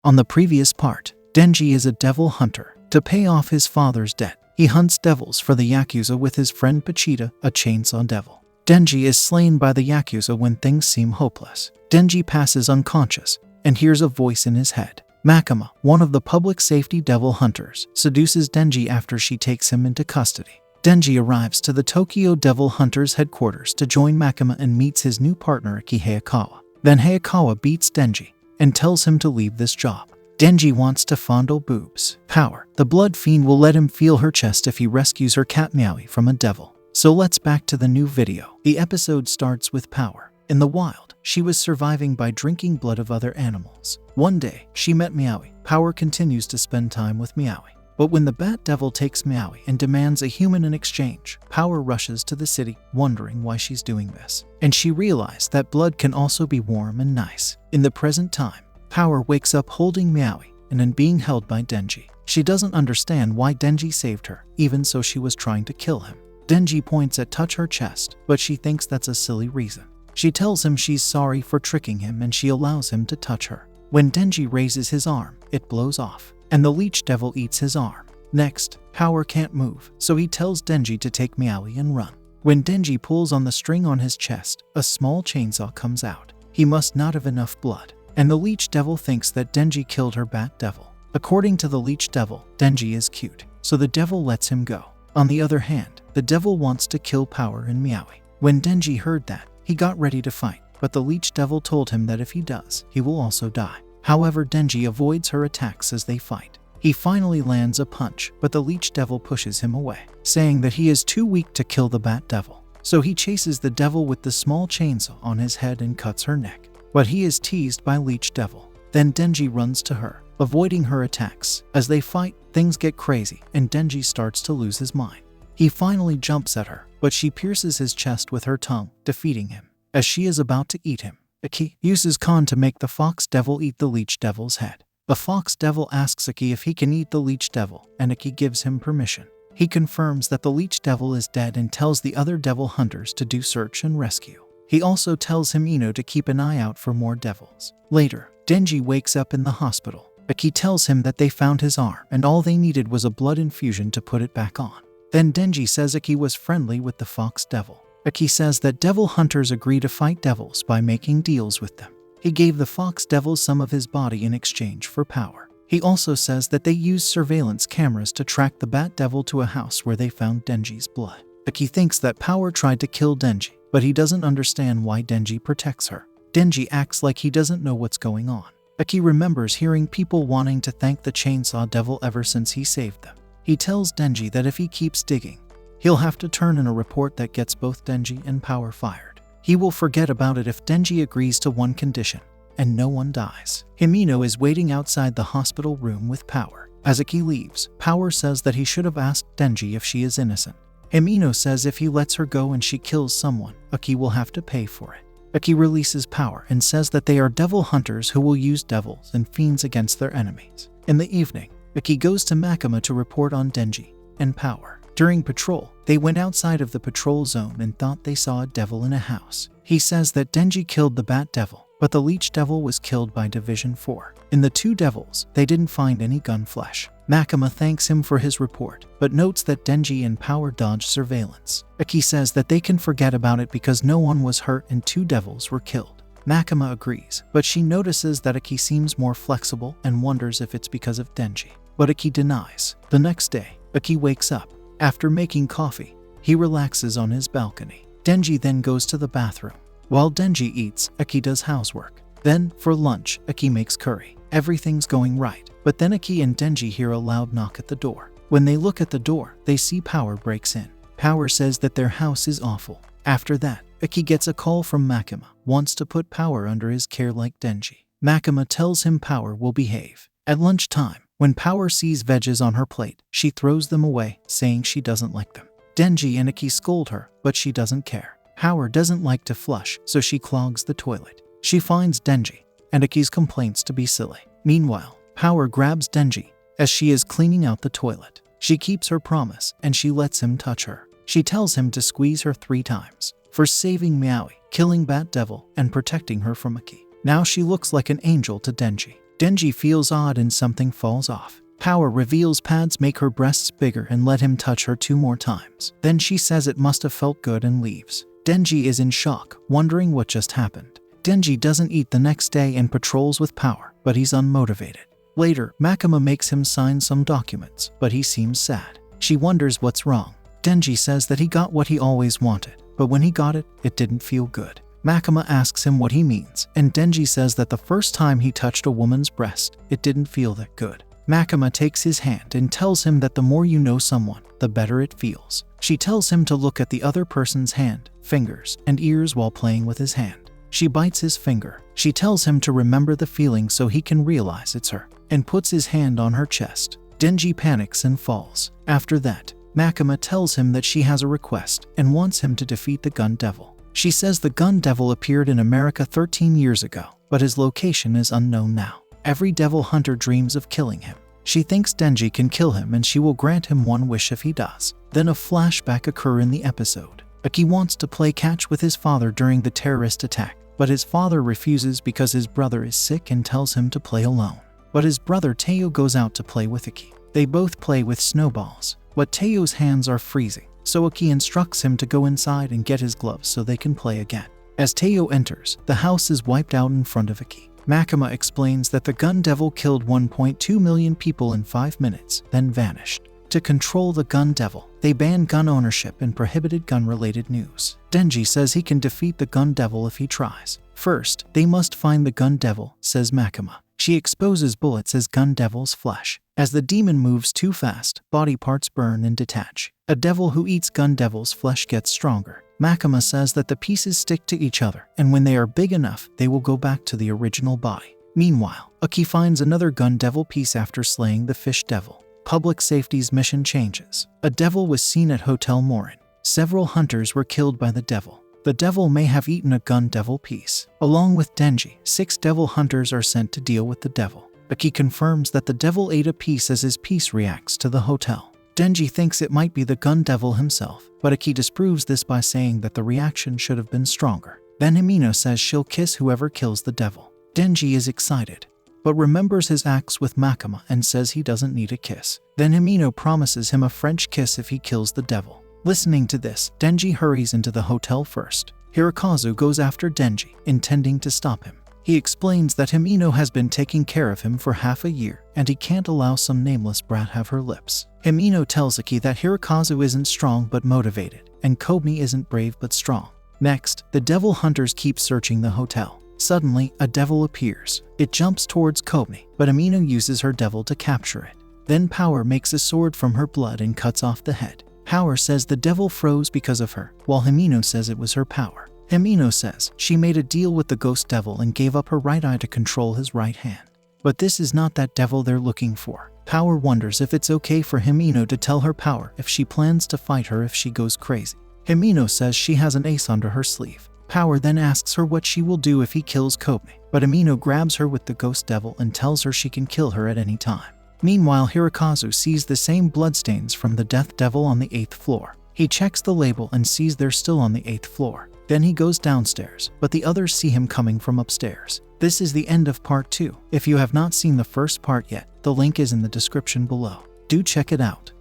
On the previous part, Denji is a devil hunter. To pay off his father's debt, he hunts devils for the Yakuza with his friend Pachita, a chainsaw devil. Denji is slain by the Yakuza when things seem hopeless. Denji passes unconscious and hears a voice in his head. Makima, one of the public safety devil hunters, seduces Denji after she takes him into custody. Denji arrives to the Tokyo Devil Hunters headquarters to join Makima and meets his new partner Aki Hayakawa. Then Hayakawa beats Denji and tells him to leave this job. Denji wants to fondle boobs. Power, the blood fiend, will let him feel her chest if he rescues her cat Meowie from a devil. So let's back to the new video. The episode starts with Power. In the wild, she was surviving by drinking blood of other animals. One day, she met Meowie. Power continues to spend time with Meowie. But when the Bat Devil takes Meowie and demands a human in exchange, Power rushes to the city, wondering why she's doing this. And she realized that blood can also be warm and nice. In the present time, Power wakes up holding Meowie and then being held by Denji. She doesn't understand why Denji saved her, even so she was trying to kill him. Denji points at touch her chest, but she thinks that's a silly reason. She tells him she's sorry for tricking him and she allows him to touch her. When Denji raises his arm, it blows off, and the leech devil eats his arm. Next, Power can't move, so he tells Denji to take Meowie and run. When Denji pulls on the string on his chest, a small chainsaw comes out. He must not have enough blood, and the leech devil thinks that Denji killed her Bat Devil. According to the leech devil, Denji is cute, so the devil lets him go. On the other hand, the devil wants to kill Power and Meowie. When Denji heard that, he got ready to fight, but the leech devil told him that if he does, he will also die. However, Denji avoids her attacks as they fight. He finally lands a punch, but the leech devil pushes him away, saying that he is too weak to kill the Bat Devil. So he chases the devil with the small chainsaw on his head and cuts her neck. But he is teased by leech devil. Then Denji runs to her, avoiding her attacks. As they fight, things get crazy, and Denji starts to lose his mind. He finally jumps at her, but she pierces his chest with her tongue, defeating him. As she is about to eat him, Aki uses Kon to make the Fox Devil eat the Leech Devil's head. The Fox Devil asks Aki if he can eat the Leech Devil, and Aki gives him permission. He confirms that the Leech Devil is dead and tells the other devil hunters to do search and rescue. He also tells Himino to keep an eye out for more devils. Later, Denji wakes up in the hospital. Aki tells him that they found his arm and all they needed was a blood infusion to put it back on. Then Denji says Aki was friendly with the Fox Devil. Aki says that devil hunters agree to fight devils by making deals with them. He gave the Fox Devil some of his body in exchange for power. He also says that they used surveillance cameras to track the Bat Devil to a house where they found Denji's blood. Aki thinks that Power tried to kill Denji, but he doesn't understand why Denji protects her. Denji acts like he doesn't know what's going on. Aki remembers hearing people wanting to thank the Chainsaw Devil ever since he saved them. He tells Denji that if he keeps digging, he'll have to turn in a report that gets both Denji and Power fired. He will forget about it if Denji agrees to one condition, and no one dies. Himino is waiting outside the hospital room with Power. As Aki leaves, Power says that he should have asked Denji if she is innocent. Himino says if he lets her go and she kills someone, Aki will have to pay for it. Aki releases Power and says that they are devil hunters who will use devils and fiends against their enemies. In the evening, Aki goes to Makima to report on Denji and Power. During patrol, they went outside of the patrol zone and thought they saw a devil in a house. He says that Denji killed the Bat Devil, but the Leech Devil was killed by Division 4. In the two devils, they didn't find any gun flesh. Makima thanks him for his report, but notes that Denji and Power dodged surveillance. Aki says that they can forget about it because no one was hurt and two devils were killed. Makima agrees, but she notices that Aki seems more flexible and wonders if it's because of Denji. But Aki denies. The next day, Aki wakes up. After making coffee, he relaxes on his balcony. Denji then goes to the bathroom. While Denji eats, Aki does housework. Then, for lunch, Aki makes curry. Everything's going right, but then Aki and Denji hear a loud knock at the door. When they look at the door, they see Power breaks in. Power says that their house is awful. After that, Aki gets a call from Makima, wants to put Power under his care like Denji. Makima tells him Power will behave. At lunchtime, when Power sees veggies on her plate, she throws them away, saying she doesn't like them. Denji and Aki scold her, but she doesn't care. Power doesn't like to flush, so she clogs the toilet. She finds Denji, and Aki's complaints to be silly. Meanwhile, Power grabs Denji as she is cleaning out the toilet. She keeps her promise, and she lets him touch her. She tells him to squeeze her 3 times for saving Meowie, killing Bat Devil, and protecting her from Aki. Now she looks like an angel to Denji. Denji feels odd and something falls off. Power reveals pads make her breasts bigger and let him touch her 2 more times. Then she says it must have felt good and leaves. Denji is in shock, wondering what just happened. Denji doesn't eat the next day and patrols with Power, but he's unmotivated. Later, Makima makes him sign some documents, but he seems sad. She wonders what's wrong. Denji says that he got what he always wanted, but when he got it, it didn't feel good. Makima asks him what he means, and Denji says that the first time he touched a woman's breast, it didn't feel that good. Makima takes his hand and tells him that the more you know someone, the better it feels. She tells him to look at the other person's hand, fingers, and ears while playing with his hand. She bites his finger. She tells him to remember the feeling so he can realize it's her, and puts his hand on her chest. Denji panics and falls. After that, Makima tells him that she has a request and wants him to defeat the Gun Devil. She says the Gun Devil appeared in America 13 years ago, but his location is unknown now. Every devil hunter dreams of killing him. She thinks Denji can kill him and she will grant him one wish if he does. Then a flashback occurs in the episode. Aki wants to play catch with his father during the terrorist attack, but his father refuses because his brother is sick and tells him to play alone. But his brother Teo goes out to play with Aki. They both play with snowballs, but Teo's hands are freezing, so Aki instructs him to go inside and get his gloves so they can play again. As Teo enters, the house is wiped out in front of Aki. Makima explains that the Gun Devil killed 1.2 million people in 5 minutes, then vanished. To control the Gun Devil, they banned gun ownership and prohibited gun-related news. Denji says he can defeat the Gun Devil if he tries. First, they must find the Gun Devil, says Makima. She exposes bullets as Gun Devil's flesh. As the demon moves too fast, body parts burn and detach. A devil who eats Gun Devil's flesh gets stronger. Makima says that the pieces stick to each other, and when they are big enough, they will go back to the original body. Meanwhile, Aki finds another Gun Devil piece after slaying the Fish Devil. Public Safety's mission changes. A devil was seen at Hotel Morin. Several hunters were killed by the devil. The devil may have eaten a Gun Devil piece. Along with Denji, 6 devil hunters are sent to deal with the devil. Aki confirms that the devil ate a piece as his piece reacts to the hotel. Denji thinks it might be the Gun Devil himself, but Aki disproves this by saying that the reaction should have been stronger. Then Himino says she'll kiss whoever kills the devil. Denji is excited, but remembers his acts with Makima and says he doesn't need a kiss. Then Himino promises him a French kiss if he kills the devil. Listening to this, Denji hurries into the hotel first. Hirokazu goes after Denji, intending to stop him. He explains that Himino has been taking care of him for half a year, and he can't allow some nameless brat have her lips. Himino tells Aki that Hirokazu isn't strong but motivated, and Kobni isn't brave but strong. Next, the devil hunters keep searching the hotel. Suddenly, a devil appears. It jumps towards Kobni, but Himino uses her devil to capture it. Then Power makes a sword from her blood and cuts off the head. Power says the devil froze because of her, while Himino says it was her power. Himino says she made a deal with the ghost devil and gave up her right eye to control his right hand. But this is not that devil they're looking for. Power wonders if it's okay for Himino to tell her Power if she plans to fight her if she goes crazy. Himino says she has an ace under her sleeve. Power then asks her what she will do if he kills Kobni, but Himino grabs her with the ghost devil and tells her she can kill her at any time. Meanwhile, Hirokazu sees the same bloodstains from the death devil on the 8th floor. He checks the label and sees they're still on the 8th floor. Then he goes downstairs, but the others see him coming from upstairs. This is the end of part 2. If you have not seen the first part yet, the link is in the description below. Do check it out.